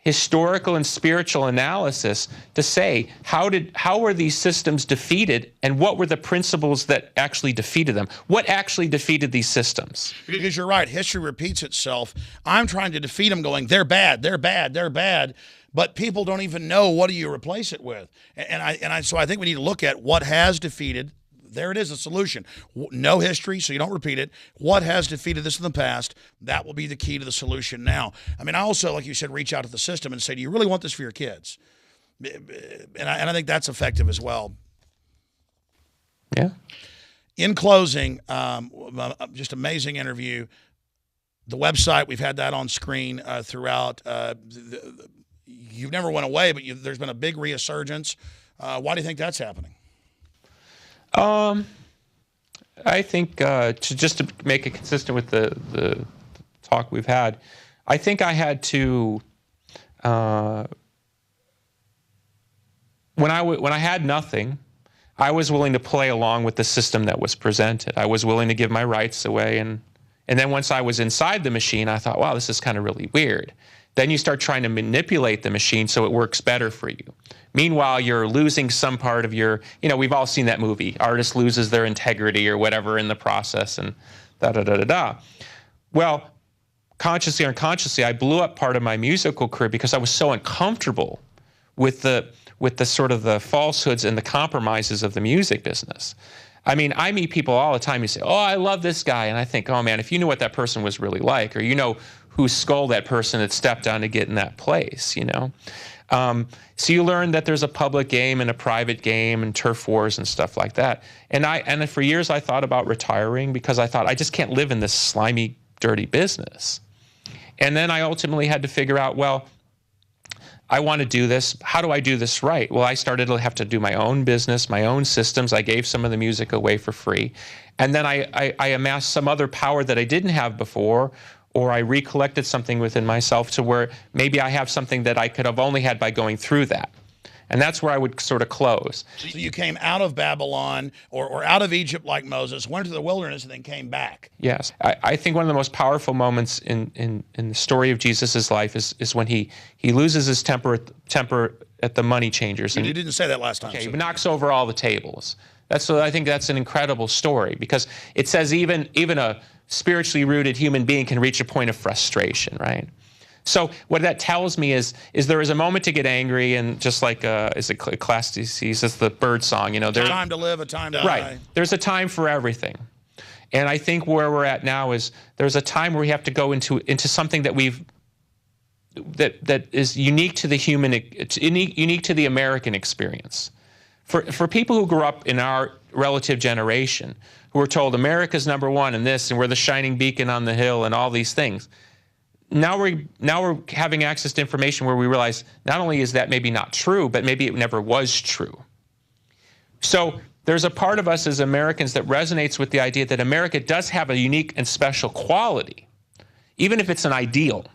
historical and spiritual analysis to say how were these systems defeated, and what were the principles that actually defeated them? What actually defeated these systems? Because you're right, history repeats itself. I'm trying to defeat them, going, they're bad, they're bad, they're bad. But people don't even know, what do you replace it with? So I think we need to look at what has defeated. There it is, a solution. No history, so you don't repeat it. What has defeated this in the past? That will be the key to the solution now. I mean, I also, like you said, reach out to the system and say, do you really want this for your kids? And I think that's effective as well. Yeah. In closing, just amazing interview. The website, we've had that on screen throughout. You've never went away, but there's been a big resurgence. Why do you think that's happening? I think just to make it consistent with the talk we've had, I think I had to when I had nothing, I was willing to play along with the system that was presented. I was willing to give my rights away, and then once I was inside the machine, I thought, wow, this is kind of really weird. Then you start trying to manipulate the machine so it works better for you. Meanwhile, you're losing some part of your, we've all seen that movie. Artist loses their integrity or whatever in the process, and da-da-da-da-da. Well, consciously or unconsciously, I blew up part of my musical career because I was so uncomfortable with the sort of the falsehoods and the compromises of the music business. I mean, I meet people all the time who say, oh, I love this guy. And I think, oh, man, if you knew what that person was really like, or whose skull that person had stepped on to get in that place, So you learn that there's a public game and a private game and turf wars and stuff like that. And for years I thought about retiring because I thought I just can't live in this slimy, dirty business. And then I ultimately had to figure out, well, I want to do this. How do I do this right? Well, I started to have to do my own business, my own systems. I gave some of the music away for free. And then I amassed some other power that I didn't have before, or I recollected something within myself to where maybe I have something that I could have only had by going through that. And that's where I would sort of close. So you came out of Babylon or out of Egypt like Moses, went to the wilderness, and then came back. Yes. I think one of the most powerful moments in the story of Jesus' life is when he loses his temper at the money changers. You didn't say that last time. Okay, so. He knocks over all the tables. I think that's an incredible story because it says even a spiritually rooted human being can reach a point of frustration, right? So what that tells me is there is a moment to get angry, and just like is it Ecclesiastes, it's the bird song, there's a time to live, a time to die. Right. There's a time for everything. And I think where we're at now is there's a time where we have to go into something that that is unique to the unique to the American experience. For people who grew up in our relative generation, who were told America's #1 and this, and we're the shining beacon on the hill and all these things. Now we're having access to information where we realize not only is that maybe not true, but maybe it never was true. So there's a part of us as Americans that resonates with the idea that America does have a unique and special quality, even if it's an ideal.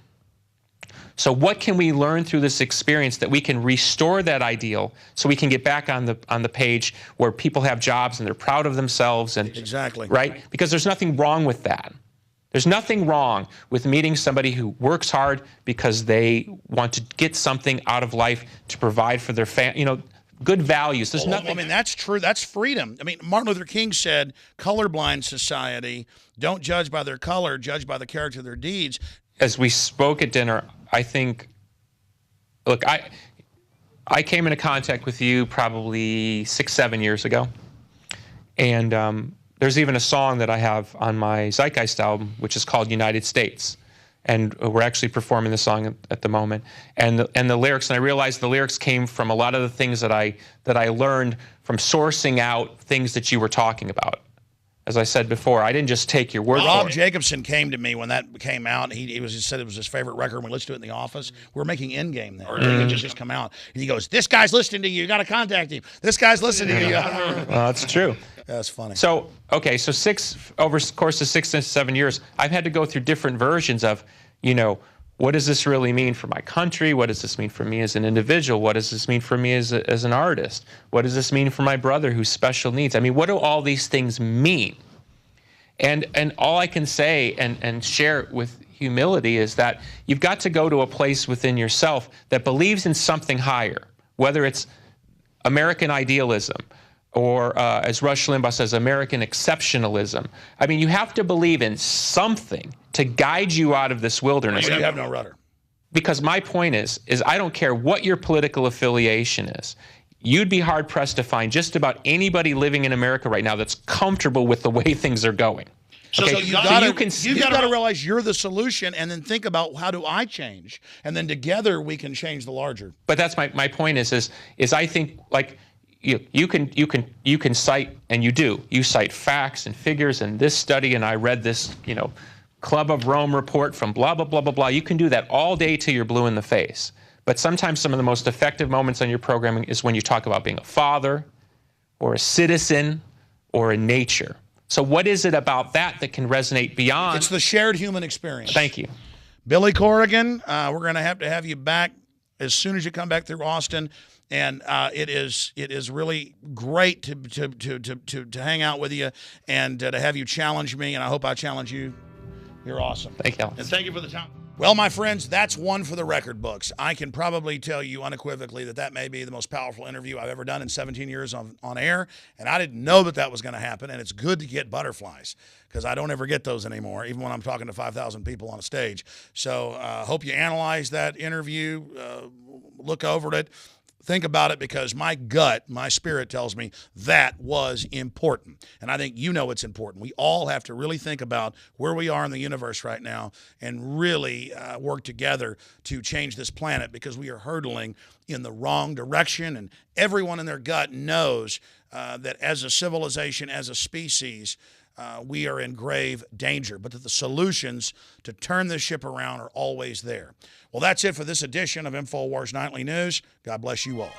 So what can we learn through this experience that we can restore that ideal so we can get back on the page where people have jobs and they're proud of themselves, and exactly, right? Because there's nothing wrong with that. There's nothing wrong with meeting somebody who works hard because they want to get something out of life to provide for their family, good values. There's nothing. I mean, that's true. That's freedom. I mean, Martin Luther King said, colorblind society, don't judge by their color, judge by the character of their deeds. As we spoke at dinner, I think, look, I came into contact with you probably 6-7 years ago. And there's even a song that I have on my Zeitgeist album, which is called United States. And we're actually performing the song at the moment. And the lyrics, and I realized the lyrics came from a lot of the things that I learned from sourcing out things that you were talking about. As I said before, I didn't just take your word for it. Rob Jacobson came to me when that came out. He said it was his favorite record. When we listened to it in the office, we were making Endgame then. It just come out. And he goes, this guy's listening to you. You got to contact him. This guy's listening to you. Well, that's true. That's funny. So, okay, so over the course of 6 to 7 years, I've had to go through different versions of, what does this really mean for my country? What does this mean for me as an individual? What does this mean for me as an artist? What does this mean for my brother who's special needs? I mean, what do all these things mean? And all I can say and share with humility is that you've got to go to a place within yourself that believes in something higher, whether it's American idealism or, as Rush Limbaugh says, American exceptionalism. I mean, you have to believe in something to guide you out of this wilderness. You have no rudder. Because my point is I don't care what your political affiliation is. You'd be hard-pressed to find just about anybody living in America right now that's comfortable with the way things are going. Okay? So you've got to realize you're the solution, and then think about, how do I change? And then together we can change the larger. But that's my point is I think, like, you can cite, and you cite facts and figures and this study, and I read this, Club of Rome report from blah, blah, blah, blah, blah. You can do that all day till you're blue in the face. But sometimes some of the most effective moments on your programming is when you talk about being a father or a citizen or a nature. So what is it about that can resonate beyond? It's the shared human experience. Thank you. Billy Corgan, we're going to have you back as soon as you come back through Austin. And it is really great to hang out with you and to have you challenge me. And I hope I challenge you. You're awesome. Thank you. And thank you for the time. Well, my friends, that's one for the record books. I can probably tell you unequivocally that may be the most powerful interview I've ever done in 17 years on air, and I didn't know that was going to happen, and it's good to get butterflies because I don't ever get those anymore, even when I'm talking to 5,000 people on a stage. So hope you analyze that interview, look over it. Think about it, because my gut, my spirit tells me that was important. And I think it's important. We all have to really think about where we are in the universe right now and really work together to change this planet, because we are hurtling in the wrong direction. And everyone in their gut knows that as a civilization, as a species, we are in grave danger, but that the solutions to turn this ship around are always there. Well, that's it for this edition of InfoWars Nightly News. God bless you all.